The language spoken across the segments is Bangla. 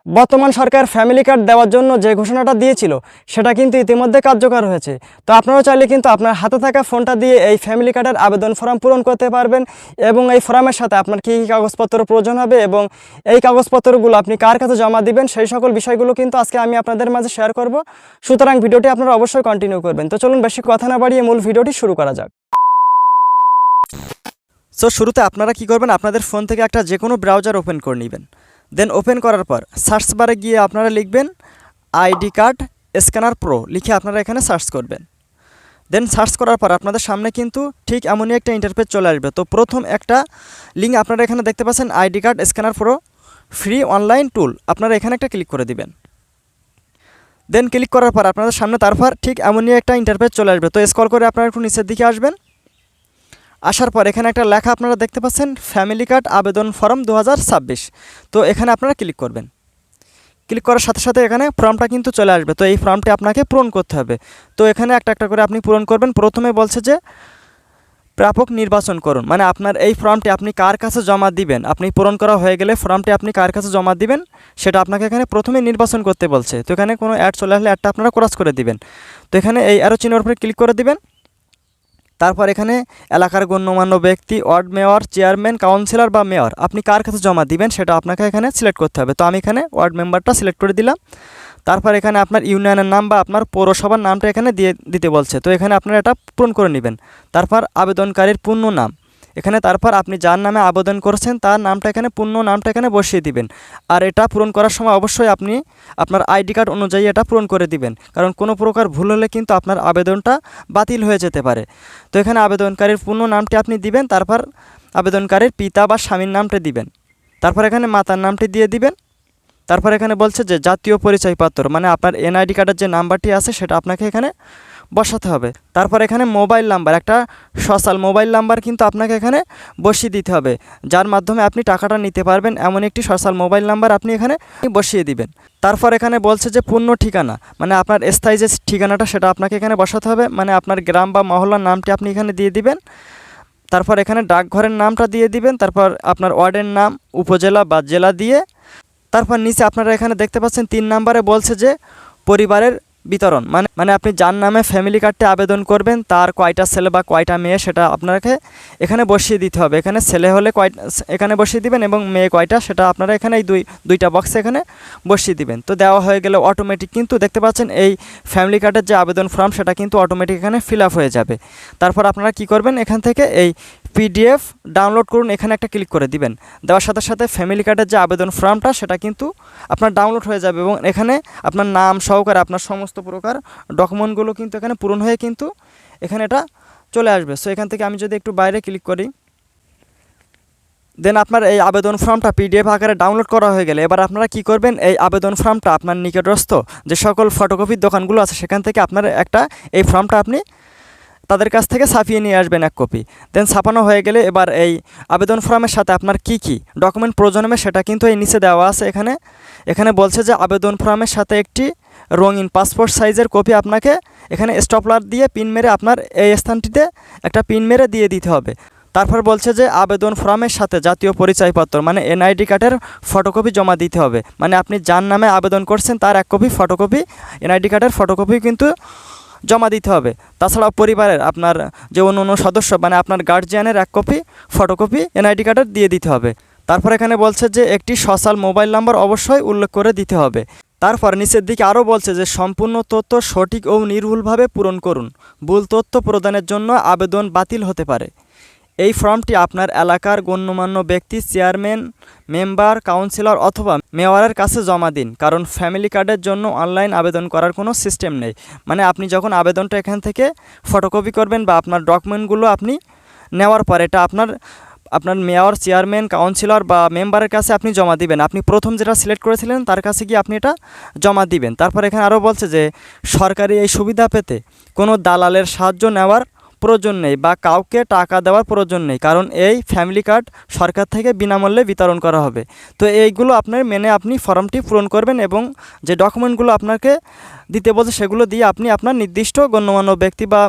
বর্তমান সরকার ফ্যামিলি কার্ড দেওয়ার জন্য যে ঘোষণাটা দিয়েছিল সেটা কিন্তু ইতিমধ্যে কার্যকর হয়েছে। তো আপনারাও চাইলে কিন্তু আপনার হাতে থাকা ফোনটা দিয়ে এই ফ্যামিলি কার্ডের আবেদন ফর্ম পূরণ করতে পারবেন এবং এই ফর্মের সাথে আপনার কী কী কাগজপত্র প্রয়োজন হবে এবং এই কাগজপত্রগুলো আপনি কার কাছে জমা দিবেন সেই সকল বিষয়গুলো কিন্তু আজকে আমি আপনাদের মাঝে শেয়ার করব। সুতরাং ভিডিওটি আপনারা অবশ্যই কন্টিনিউ করবেন। তো চলুন বেশি কথা না বাড়িয়ে মূল ভিডিওটি শুরু করা যাক। সো শুরুতে আপনারা কি করবেন, আপনাদের ফোন থেকে একটা যে কোনো ব্রাউজার ওপেন করে নেবেন। দেন ওপেন করার পর সার্চ বারে গিয়ে আপনারা লিখবেন আইডি কার্ড স্ক্যানার প্রো লিখে আপনারা এখানে সার্চ করবেন। দেন সার্চ করার পর আপনাদের সামনে কিন্তু ঠিক এমনই একটা ইন্টারফেস চলে আসবে। তো প্রথম একটা লিঙ্ক আপনারা এখানে দেখতে পাচ্ছেন ID card scanner pro free online tool, আপনারা এখানে একটা ক্লিক করে দিবেন। দেন ক্লিক করার পর আপনাদের সামনে তারপর ঠিক এমনই একটা ইন্টারফেস চলে আসবে। তো স্ক্রল করে আপনারা একটু নিচের দিকে আসবেন। আসার পর এখানে একটা লেখা আপনারা দেখতে পাচ্ছেন ফ্যামিলি কার্ড আবেদন ফর্ম 2026। তো এখানে আপনারা ক্লিক করবেন। ক্লিক করার সাথে সাথে এখানে ফর্মটা কিন্তু চলে আসবে। তো এই ফর্মটি আপনাকে পূরণ করতে হবে। তো এখানে একটা একটা করে আপনি পূরণ করবেন। প্রথমে বলছে যে প্রাপক নির্বাচন করুন, মানে আপনার এই ফর্মটি আপনি কার কাছে জমা দিবেন, আপনি পূরণ করা হয়ে গেলে ফর্মটি আপনি কার কাছে জমা দিবেন সেটা আপনাকে এখানে প্রথমে নির্বাচন করতে বলছে। তো এখানে কোনো অ্যাড চলে আসলে অ্যাডটা আপনারা ক্রস করে দিবেন। তো এখানে এই অ্যারো চিহ্নের উপরে ক্লিক করে দিবেন। তারপর এখানে এলাকার গণ্যমান্য ব্যক্তি, ওয়ার্ড মেয়র, চেয়ারম্যান, কাউন্সিলর বা মেয়র আপনি কার কাছে জমা দিবেন সেটা আপনাকে এখানে সিলেক্ট করতে হবে। তো আমি এখানে ওয়ার্ড মেম্বারটা সিলেক্ট করে দিলাম। তারপর এখানে আপনার ইউনিয়নের নাম বা আপনার পৌরসভার নামটা এখানে দিতে বলছে। তো এখানে আপনারা এটা পূরণ করে নেবেন। তারপর আবেদনকারীর পূর্ণ নাম এখানে, তারপর আপনি যার নামে আবেদন করেছেন তার নামটা এখানে পূর্ণ নামটা এখানে বসিয়ে দিবেন। আর এটা পূরণ করার সময় অবশ্যই আপনি আপনার আইডি কার্ড অনুযায়ী এটা পূরণ করে দিবেন, কারণ কোনো প্রকার ভুল হলে কিন্তু আপনার আবেদনটা বাতিল হয়ে যেতে পারে। তো এখানে আবেদনকারীর পূর্ণ নামটি আপনি দিবেন, তারপর আবেদনকারীর পিতা বা স্বামীর নামটি দিবেন, তারপর এখানে মাতার নামটি দিয়ে দিবেন। তারপর এখানে বলছে যে জাতীয় পরিচয়পত্র, মানে আপনার এনআইডি কার্ডের যে নাম্বারটি আছে সেটা আপনাকে এখানে বসাতে হবে। তারপর এখানে মোবাইল নাম্বার, একটা সোশ্যাল মোবাইল নাম্বার কিন্তু আপনাকে এখানে বসিয়ে দিতে হবে, যার মাধ্যমে আপনি টাকাটা নিতে পারবেন এমন একটি সোশ্যাল মোবাইল নাম্বার আপনি এখানে বসিয়ে দিবেন। তারপর এখানে বলছে যে পূর্ণ ঠিকানা, মানে আপনার স্থায়ী যে ঠিকানাটা সেটা আপনাকে এখানে বসাতে হবে, মানে আপনার গ্রাম বা মহল্লার নামটি আপনি এখানে দিয়ে দিবেন। তারপর এখানে ডাকঘরের নামটা দিয়ে দিবেন। তারপর আপনার ওয়ার্ডের নাম, উপজেলা বা জেলা দিয়ে তারপর নিচে আপনারা এখানে দেখতে পাচ্ছেন 3 নম্বরে বলছে যে পরিবারের বিতরণ, মানে আপনি যার নামে ফ্যামিলি কার্ডে আবেদন করবেন তার কয়টা ছেলে বা কয়টা মেয়ে সেটা আপনাকে এখানে বসিয়ে দিতে হবে। এখানে ছেলে হলে এখানে বসিয়ে দিবেন এবং মেয়ে কয়টা সেটা আপনারা এখানে এই দুইটা বক্সে এখানে বসিয়ে দিবেন। তো দেওয়া হয়ে গেলে অটোমেটিক কিন্তু দেখতে পাচ্ছেন এই ফ্যামিলি কার্ডের যে আবেদন ফর্ম সেটা কিন্তু অটোমেটিক এখানে ফিল আপ হয়ে যাবে। তারপর আপনারা কি করবেন, এখান থেকে এই পিডিএফ ডাউনলোড করুন এখানে একটা ক্লিক করে দিবেন। দেওয়ার সাথে সাথে ফ্যামিলি কার্ডের যে আবেদন ফর্মটা সেটা কিন্তু আপনার ডাউনলোড হয়ে যাবে এবং এখানে আপনার নাম সহকারে আপনার সমস্ত প্রকার ডকুমেন্টগুলো কিন্তু এখানে পূরণ হয়ে কিন্তু এখানে এটা চলে আসবে। সো এখান থেকে আমি যদি একটু বাইরে ক্লিক করি, দেন আপনার এই আবেদন ফর্মটা পিডিএফ আকারে ডাউনলোড করা হয়ে গেলে এবার আপনারা কি করবেন, এই আবেদন ফর্মটা আপনার নিকটস্থ যে সকল ফটোকপির দোকানগুলো আছে সেখান থেকে আপনার একটা এই ফর্মটা আপনি তাদের কাছ থেকে ছাপিয়ে নিয়ে আসবেন 1 কপি। দেন ছাপানো হয়ে গেলে এবার এই আবেদন ফর্মের সাথে আপনার কি কি ডকুমেন্ট প্রয়োজন হবে সেটা কিন্তু এই নিচে দেওয়া আছে। এখানে বলছে যে আবেদন ফর্মের সাথে একটি রঙিন পাসপোর্ট সাইজের কপি আপনাকে এখানে স্টপলার দিয়ে পিন মেরে আপনার এই স্থানটিতে একটা পিন মেরে দিয়ে দিতে হবে। তারপর বলছে যে আবেদন ফর্মের সাথে জাতীয় পরিচয়পত্র, মানে এনআইডি কার্ডের ফটোকপি জমা দিতে হবে, মানে আপনি যার নামে আবেদন করছেন তার 1 কপি ফটোকপি, এনআইডি কার্ডের ফটোকপি কিন্তু জমা দিতে হবে। তাছাড়াও পরিবারের আপনার যে অন্য সদস্য, মানে আপনার গার্জিয়ানের 1 কপি ফটোকপি এনআইডি কার্ডের দিয়ে দিতে হবে। তারপর এখানে বলছে যে একটি সোশ্যাল মোবাইল নাম্বার অবশ্যই উল্লেখ করে দিতে হবে। তারপর নিচের দিকে আরও বলছে যে সম্পূর্ণ তথ্য সঠিক ও নির্ভুলভাবে পূরণ করুন, ভুল তথ্য প্রদানের জন্য আবেদন বাতিল হতে পারে। এই ফর্মটি আপনার এলাকার গণ্যমান্য ব্যক্তি, চেয়ারম্যান, মেম্বার, কাউন্সিলর অথবা মেয়রের কাছে জমা দিন, কারণ ফ্যামিলি কার্ডের জন্য অনলাইন আবেদন করার কোনো সিস্টেম নেই। মানে আপনি যখন আবেদনটা এখান থেকে ফটোকপি করবেন বা আপনার ডকুমেন্টগুলো আপনি নেওয়ার পর এটা আপনার মেয়র, চেয়ারম্যান, কাউন্সিলর বা মেম্বারের কাছে আপনি জমা দিবেন। আপনি প্রথম যেটা সিলেক্ট করেছিলেন তার কাছে গিয়ে আপনি এটা জমা দিবেন। তারপর এখানে আরও বলছে যে সরকারি এই সুবিধা পেতে কোনো দালালের সাহায্য নেওয়ার প্রয়োজন নেই বা কাউকে টাকা দেওয়ার প্রয়োজন নেই, কারণ এই ফ্যামিলি কার্ড সরকার থেকে বিনামূল্যে বিতরণ করা হবে। তো এইগুলো আপনার মেনে আপনি ফর্মটি পূরণ করবেন এবং যে ডকুমেন্টগুলো আপনাকে দিতে বলছে সেগুলো দিয়ে আপনি আপনার নির্দিষ্ট গণ্যমান্য ব্যক্তি বা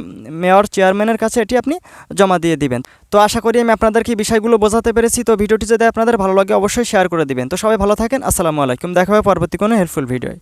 মেয়র চেয়ারম্যানের কাছে এটি আপনি জমা দিয়ে দিবেন। তো আশা করি আমি আপনাদেরকে এই বিষয়গুলো বোঝাতে পেরেছি। তো ভিডিওটি যদি আপনাদের ভালো লাগে অবশ্যই শেয়ার করে দিবেন। তো সবাই ভালো থাকেন। আসসালামু আলাইকুম। দেখা হবে পরবর্তী কোনো হেল্পফুল ভিডিওয়।